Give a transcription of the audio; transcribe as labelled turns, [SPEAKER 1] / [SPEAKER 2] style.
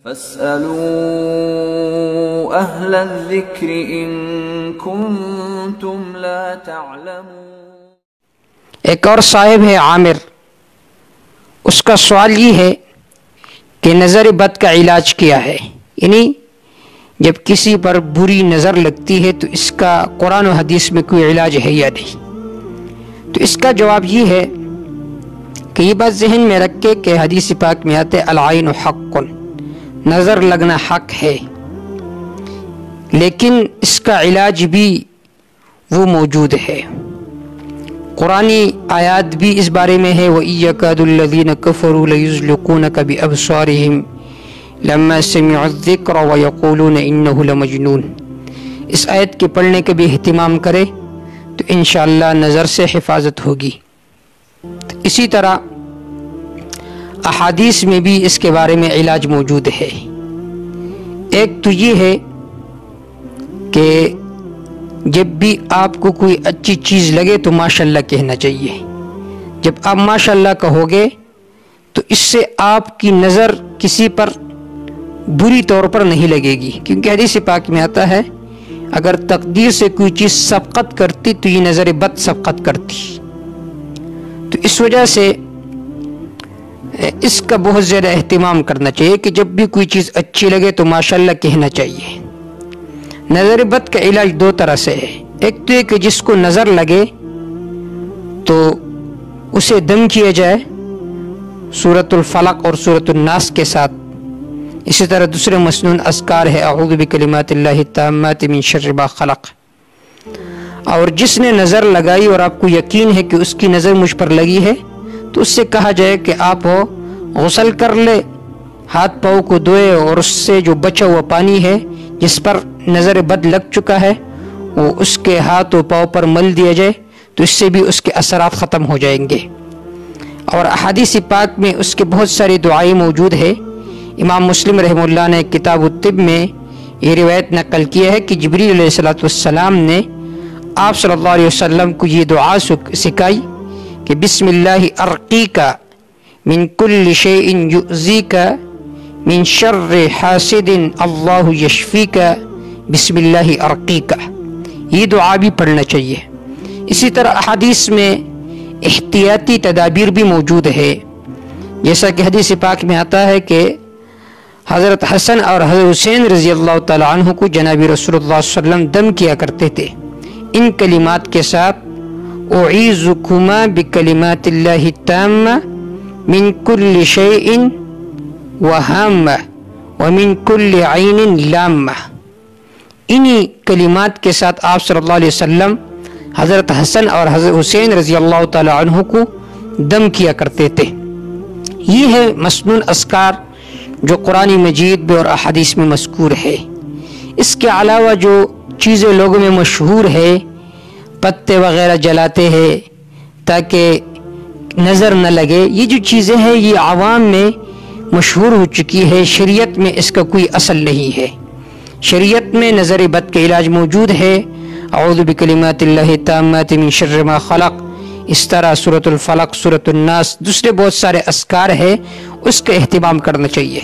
[SPEAKER 1] فاسألوا أهل الذكر إن كنتم لا تعلمون۔
[SPEAKER 2] ایک اور صاحب ہے عامر، اس کا سوال یہ ہے کہ نظر بد کا علاج کیا ہے، یعنی جب کسی پر بری نظر لگتی ہے تو اس کا قرآن و حدیث میں کوئی علاج ہے یا نہیں؟ تو اس کا جواب یہ ہے کہ یہ بات ذہن میں رکھے کہ حدیث پاک میں آتے العین حق، نظر لگنا حق ہے، لیکن اس کا علاج بھی وہ موجود ہے۔ قرآنی آیات بھی اس بارے میں ہے وَإِن يَكَادُ الَّذِينَ كَفَرُوا لَيُزْلِقُونَكَ بِأَبْصَارِهِمْ لَمَّا سَمِعُوا الذِّكْرَ وَيَقُولُونَ إِنَّهُ لَمَجْنُونٌ۔ اس آیت کے پڑھنے کا بھی اہتمام کرے تو انشاءاللہ نظر سے حفاظت ہوگی۔ اسی طرح احادیث میں بھی اس کے بارے میں علاج موجود ہے۔ ایک تو یہ ہے کہ جب بھی آپ کو کوئی اچھی چیز لگے تو ماشاءاللہ کہنا چاہیے۔ جب آپ ماشاءاللہ کہو گے تو اس سے آپ کی نظر کسی پر بری طور پر نہیں لگے گی، کیونکہ حدیث پاک میں آتا ہے اگر تقدیر سے کوئی چیز سبقت کرتی تو یہ نظر بد سبقت کرتی۔ تو اس وجہ سے اس کا بہت زیادہ اہتمام کرنا چاہیے کہ جب بھی کوئی چیز اچھی لگے تو ماشاءاللہ کہنا چاہیے۔ نظر بد کا علاج دو طرح سے ہے، ایک تو یہ کہ جس کو نظر لگے تو اسے دم کیا جائے سورۃ الفلق اور سورۃ الناس کے ساتھ۔ اسی طرح دوسرے مسنون اذکار ہے اعوذ بکلمات اللہ التامات من شر ما خلق۔ اور جس نے نظر لگائی اور آپ کو یقین ہے کہ اس کی نظر مجھ پر لگی ہے تو اس سے کہا جائے کہ آپ غسل کر لے، ہاتھ پاؤں کو دھوئے اور اس سے جو بچا ہوا پانی ہے جس پر نظر بد لگ چکا ہے وہ اس کے ہاتھ و پاؤں پر مل دیا جائے تو اس سے بھی اس کے اثرات ختم ہو جائیں گے۔ اور احادیث پاک میں اس کے بہت ساری دعائیں موجود ہے۔ امام مسلم رحمہ اللہ نے کتاب الطب میں یہ روایت نقل کیا ہے کہ جبریل علیہ السلام نے آپ صلی اللہ علیہ وسلم کو یہ دعا سکھائی کہ بسم اللہ ارقیک من کل شیء یؤذیک من شر حاسد اللہ یشفیک بسم اللہ ارقیک۔ یہ دعا بھی پڑھنا چاہیے۔ اسی طرح احادیث میں احتیاطی تدابیر بھی موجود ہے، جیسا کہ حدیث پاک میں آتا ہے کہ حضرت حسن اور حضرت حسین رضی اللہ تعالی عنہ کو جناب رسول اللہ صلی اللہ علیہ وسلم دم کیا کرتے تھے ان کلمات کے ساتھ اعیذکما بکلمات اللہ التامہ من کل شیء وہامہ ومن کل عین لامہ۔ انہی کلمات کے ساتھ آپ صلی اللہ علیہ وسلم حضرت حسن اور حضرت حسین رضی اللہ تعالی عنہ کو دم کیا کرتے تھے۔ یہ ہے مسنون اذکار جو قرآن مجید میں اور احادیث میں مذکور ہے۔ اس کے علاوہ جو چیزیں لوگوں میں مشہور ہے، پتے وغیرہ جلاتے ہیں تاکہ نظر نہ لگے، یہ جو چیزیں ہیں یہ عوام میں مشہور ہو چکی ہے، شریعت میں اس کا کوئی اصل نہیں ہے۔ شریعت میں نظر بد کا علاج موجود ہے، اعوذ بکلمات اللہ التامات من شر ما خلق، اس طرح سورۃ الفلق، سورۃ الناس، دوسرے بہت سارے اذکار ہیں، اس کا اہتمام کرنا چاہیے۔